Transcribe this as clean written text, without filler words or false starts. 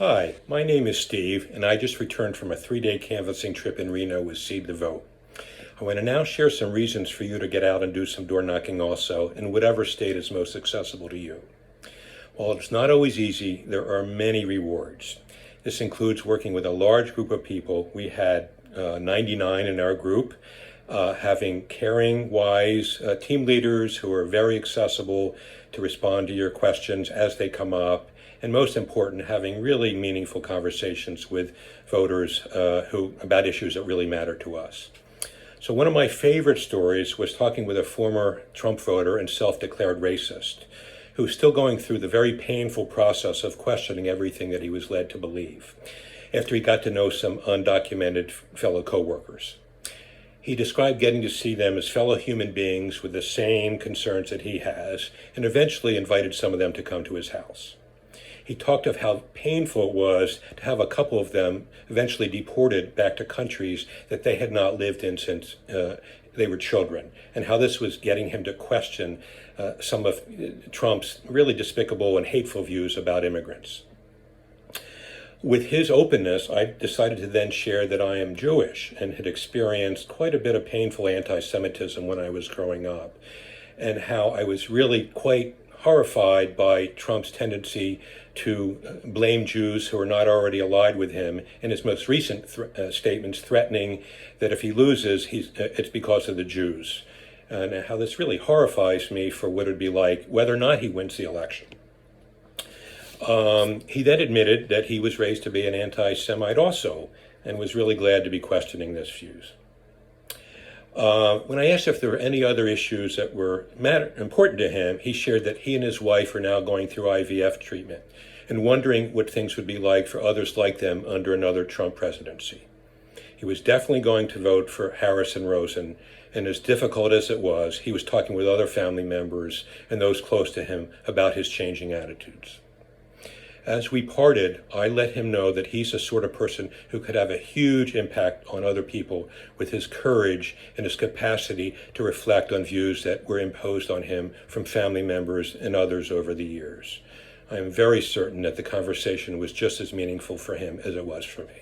Hi, my name is Steve, and I just returned from a 3-day canvassing trip in Reno with Seed the Vote. I want to now share some reasons for you to get out and do some door knocking also, in whatever state is most accessible to you. While it's not always easy, there are many rewards. This includes working with a large group of people. We had 99 in our group, having caring, wise team leaders who are very accessible to respond to your questions as they come up, and most important, having really meaningful conversations with voters about issues that really matter to us. So one of my favorite stories was talking with a former Trump voter and self-declared racist who's still going through the very painful process of questioning everything that he was led to believe after he got to know some undocumented fellow coworkers. He described getting to see them as fellow human beings with the same concerns that he has, and eventually invited some of them to come to his house. He talked of how painful it was to have a couple of them eventually deported back to countries that they had not lived in since they were children, and how this was getting him to question some of Trump's really despicable and hateful views about immigrants. With his openness, I decided to then share that I am Jewish and had experienced quite a bit of painful anti-Semitism when I was growing up, and how I was really quite horrified by Trump's tendency to blame Jews who are not already allied with him, and his most recent statements threatening that if he loses, it's because of the Jews, and how this really horrifies me for what it would be like whether or not he wins the election. He then admitted that he was raised to be an anti-Semite also, and was really glad to be questioning this views. When I asked if there were any other issues that were important to him, he shared that he and his wife are now going through IVF treatment and wondering what things would be like for others like them under another Trump presidency. He was definitely going to vote for Harris and Rosen, and as difficult as it was, he was talking with other family members and those close to him about his changing attitudes. As we parted, I let him know that he's the sort of person who could have a huge impact on other people with his courage and his capacity to reflect on views that were imposed on him from family members and others over the years. I am very certain that the conversation was just as meaningful for him as it was for me.